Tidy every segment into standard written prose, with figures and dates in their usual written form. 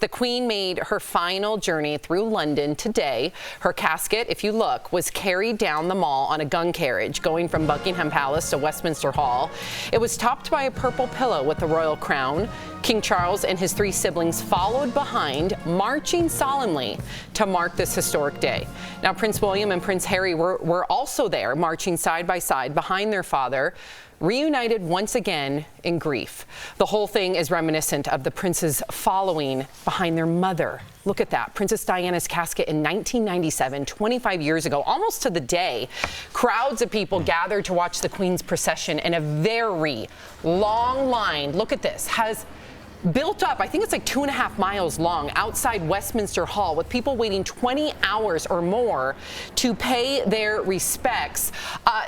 The Queen made her final journey through London today. Her casket, if you look, was carried down the Mall on a gun carriage going from Buckingham Palace to Westminster Hall. It was topped by a purple pillow with the royal crown. King Charles and his 3 siblings followed behind, marching solemnly to mark this historic day. Now, Prince William and Prince Harry were also there, marching side by side behind their father, reunited once again in grief. The whole thing is reminiscent of the princes following behind their mother. Look at that. Princess Diana's casket in 1997, 25 years ago, almost to the day. Crowds of people gathered to watch the Queen's procession, and a very long line, look at this, has built up, I think it's like 2.5 miles long, outside Westminster Hall, with people waiting 20 hours or more to pay their respects.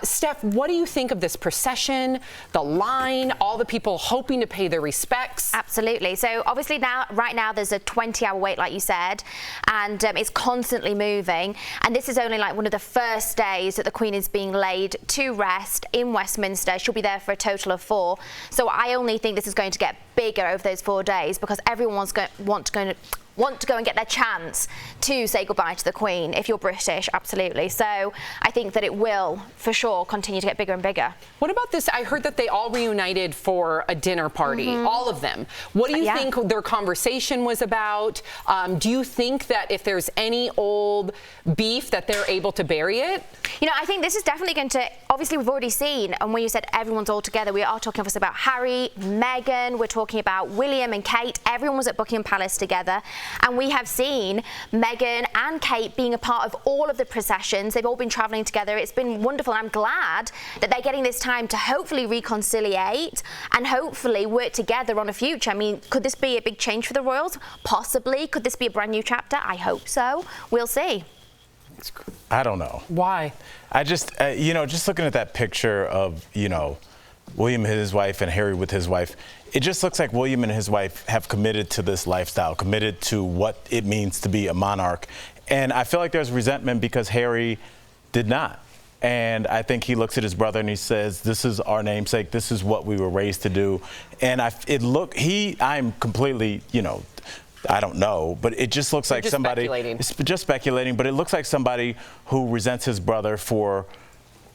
Steph, what do you think of this procession, the line, all the people hoping to pay their respects? Absolutely. So obviously right now there's a 20-hour wait, like you said, and it's constantly moving. And this is only like one of the first days that the Queen is being laid to rest in Westminster. She'll be there for a total of 4. So I only think this is going to get bigger over those 4 days, because everyone's want to go and get their chance to say goodbye to the Queen. If you're British, absolutely. So I think that it will, for sure, continue to get bigger and bigger. What about this? I heard that they all reunited for a dinner party, all of them. What do you think their conversation was about? Do you think that if there's any old beef that they're able to bury it? You know, I think this is definitely going to, obviously we've already seen, and when you said everyone's all together, we are talking obviously about Harry, Meghan, we're talking about William and Kate. Everyone was at Buckingham Palace together. And we have seen Meghan and Kate being a part of all of the processions. They've all been travelling together. It's been wonderful. I'm glad that they're getting this time to hopefully reconciliate and hopefully work together on a future. I mean, could this be a big change for the royals? Possibly. Could this be a brand new chapter? I hope so. We'll see. I don't know. Why? I just, just looking at that picture of, William and his wife and Harry with his wife, it just looks like William and his wife have committed to this lifestyle, committed to what it means to be a monarch. And I feel like there's resentment because Harry did not. And I think he looks at his brother and he says, this is our namesake. This is what we were raised to do. And I'm completely, I don't know, but it just looks like somebody, it's just speculating, but it looks like somebody who resents his brother for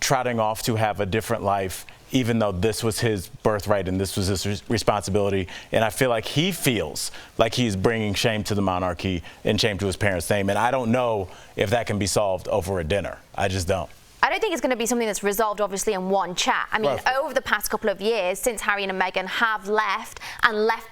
trotting off to have a different life, even though this was his birthright and this was his responsibility. And I feel like he feels like he's bringing shame to the monarchy and shame to his parents' name. And I don't know if that can be solved over a dinner. I just don't. I don't think it's going to be something that's resolved, obviously, in one chat. I mean, over the past couple of years, since Harry and Meghan have left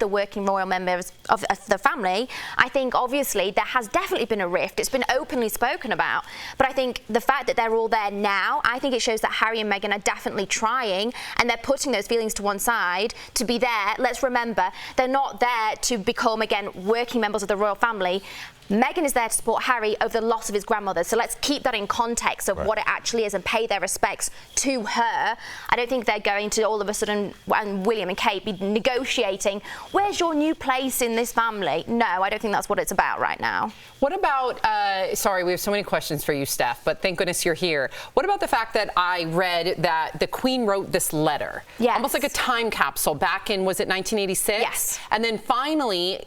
the working royal members of the family, I think, obviously, there has definitely been a rift. It's been openly spoken about. But I think the fact that they're all there now, I think it shows that Harry and Meghan are definitely trying, and they're putting those feelings to one side to be there. Let's remember, they're not there to become, again, working members of the royal family. Meghan is there to support Harry over the loss of his grandmother. So let's keep that in context of what it actually is and pay their respects to her. I don't think they're going to all of a sudden, and William and Kate, be negotiating, where's your new place in this family? No, I don't think that's what it's about right now. What about, sorry, we have so many questions for you, Steph, but thank goodness you're here. What about the fact that I read that the Queen wrote this letter? Yes. Almost like a time capsule back in, was it 1986? Yes. And then finally,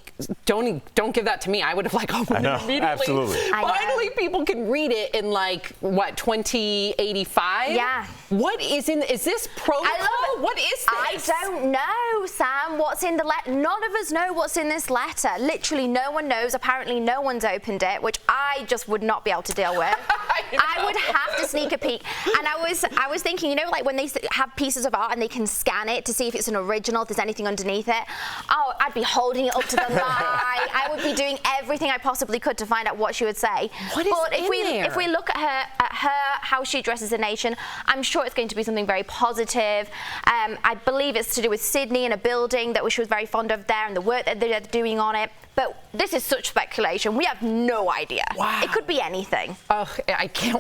don't give that to me. I would have I know, absolutely. Finally, people can read it in like, what, 2085? Yeah. What is this protocol? What is this? I don't know, Sam, what's in the letter. None of us know what's in this letter. Literally, no one knows. Apparently, no one's opened it, which I just would not be able to deal with. I would have to sneak a peek. And I was thinking, like when they have pieces of art and they can scan it to see if it's an original, if there's anything underneath it. Oh, I'd be holding it up to the light. I would be doing everything I possibly could to find out what she would say. What is if we look at her, how she addresses the nation, I'm sure it's going to be something very positive. I believe it's to do with Sydney and a building that she was very fond of there and the work that they're doing on it. But this is such speculation. We have no idea. Wow. It could be anything. Oh,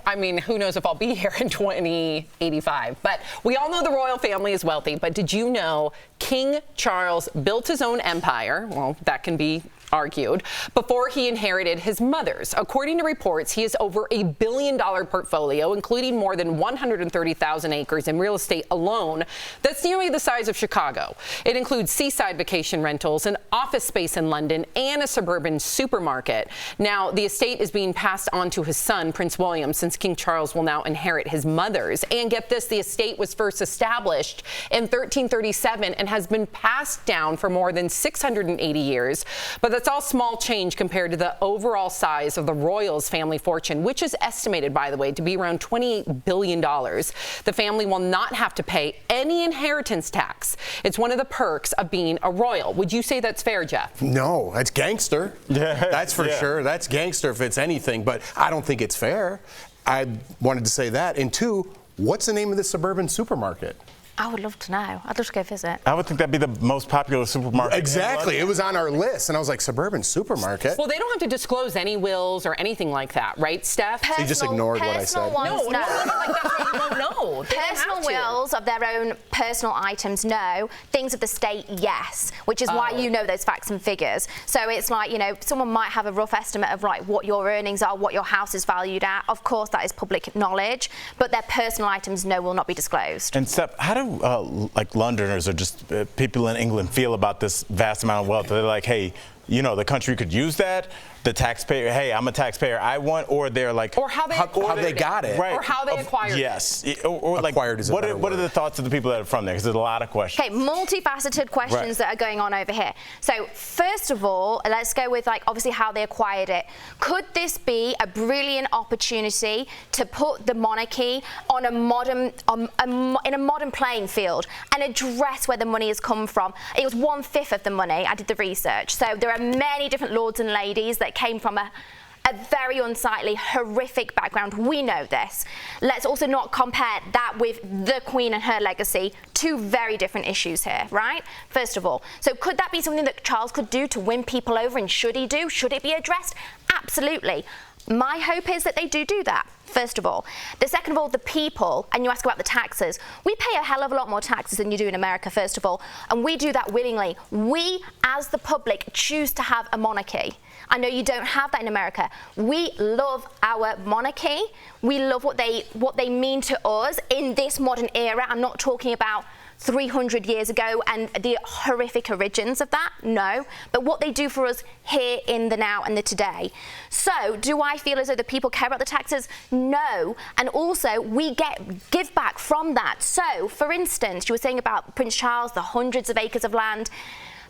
I mean, who knows if I'll be here in 2085. But we all know the royal family is wealthy. But did you know King Charles built his own empire? Well, that can be argued, before he inherited his mother's. According to reports, he has over $1 billion portfolio, including more than 130,000 acres in real estate alone. That's nearly the size of Chicago. It includes seaside vacation rentals, an office space in London, and a suburban supermarket. Now, the estate is being passed on to his son, Prince William, since King Charles will now inherit his mother's. And get this, the estate was first established in 1337 and has been passed down for more than 680 years. But that's all small change compared to the overall size of the royals' family fortune, which is estimated, by the way, to be around $28 billion. The family will not have to pay any inheritance tax. It's one of the perks of being a royal. Would you say that's fair, Jeff? No, that's gangster. Yeah, that's for sure. That's gangster if it's anything, but I don't think it's fair. I wanted to say that. And two, what's the name of the suburban supermarket? I would love to know. I'd love to go visit. I would think that'd be the most popular supermarket. Exactly. It was on our list, and I was like, suburban supermarket? Well, they don't have to disclose any wills or anything like that, right, Steph? So you just ignored what I said. Ones, No, like that's what you won't know. They personal don't have to. wills of their own personal items, no. Things of the state, yes. Which is why you know those facts and figures. So it's like, you know, someone might have a rough estimate of like what your earnings are, what your house is valued at. Of course, that is public knowledge, but their personal items, no, will not be disclosed. And Steph, how do like Londoners or just people in England feel about this vast amount of wealth? They're like, hey, you know, the country could use that. The taxpayer, hey, I'm a taxpayer, I want, or they're like, or how they got it, right? Or how they acquired yes. it. Or like, acquired is a better what are the thoughts of the people that are from there? Because there's a lot of questions. Okay, multifaceted questions that are going on over here. So first of all, let's go with like obviously how they acquired it. Could this be a brilliant opportunity to put the monarchy on a modern, in a modern playing field and address where the money has come from? It was 1/5 of the money. I did the research. So there are many different lords and ladies that came from a very unsightly, horrific background. We know this. Let's also not compare that with the Queen and her legacy. Two very different issues here, right? First of all, so could that be something that Charles could do to win people over, and should he do? Should it be addressed? Absolutely. My hope is that they do that, first of all. The second of all, the people, and you ask about the taxes. We pay a hell of a lot more taxes than you do in America, first of all, and we do that willingly. We, as the public, choose to have a monarchy. I know you don't have that in America. We love our monarchy. We love what they mean to us in this modern era. I'm not talking about 300 years ago and the horrific origins of that, no, but what they do for us here in the now and the today. So do I feel as though the people care about the taxes? No. And also we give back from that. So for instance, you were saying about Prince Charles, the hundreds of acres of land.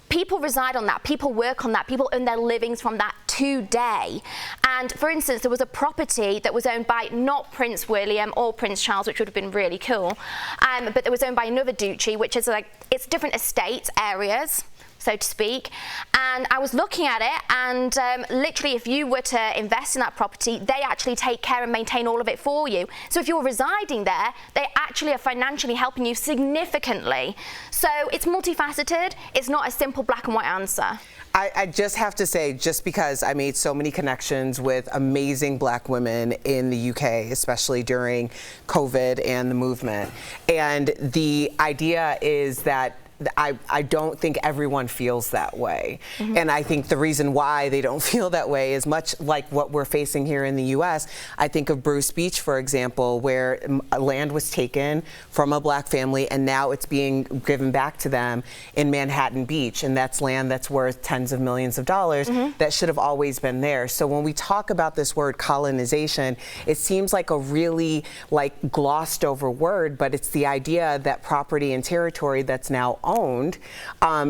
People reside on that, people work on that, people earn their livings from that today. And for instance, there was a property that was owned by not Prince William or Prince Charles, which would have been really cool, but it was owned by another duchy, which is like, it's different estates, areas, so to speak. And I was looking at it, and literally if you were to invest in that property, they actually take care and maintain all of it for you. So if you're residing there, they actually are financially helping you significantly. So it's multifaceted. It's not a simple black and white answer. I just have to say, just because I made so many connections with amazing black women in the UK, especially during COVID and the movement, and the idea is that I don't think everyone feels that way. Mm-hmm. And I think the reason why they don't feel that way is much like what we're facing here in the U.S. I think of Bruce Beach, for example, where land was taken from a black family and now it's being given back to them in Manhattan Beach. And that's land that's worth tens of millions of dollars that should have always been there. So when we talk about this word colonization, it seems like a really glossed over word, but it's the idea that property and territory that's now owned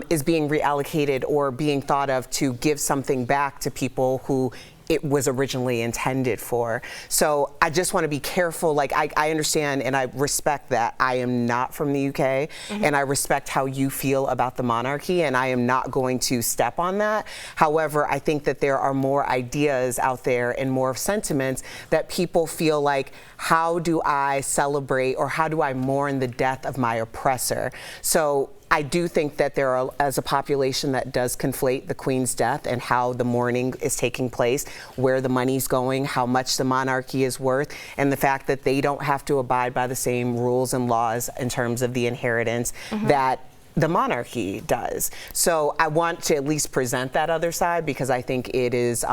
is being reallocated or being thought of to give something back to people who it was originally intended for. So I just want to be careful. I understand and I respect that I am not from the UK, and I respect how you feel about the monarchy, and I am not going to step on that. However, I think that there are more ideas out there and more sentiments that people feel like, how do I celebrate or how do I mourn the death of my oppressor? So I do think that there are, as a population, that does conflate the Queen's death and how the mourning is taking place, where the money's going, how much the monarchy is worth, and the fact that they don't have to abide by the same rules and laws in terms of the inheritance that the monarchy does. So I want to at least present that other side because I think it is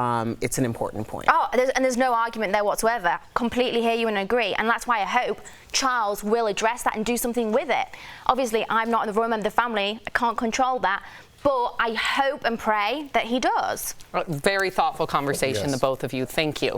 it's an important point. Oh, there's no argument there whatsoever. Completely hear you and agree, and that's why I hope Charles will address that and do something with it. Obviously, I'm not the royal member of the family. I can't control that. But I hope and pray that he does. Very thoughtful conversation, the both of you. Thank you.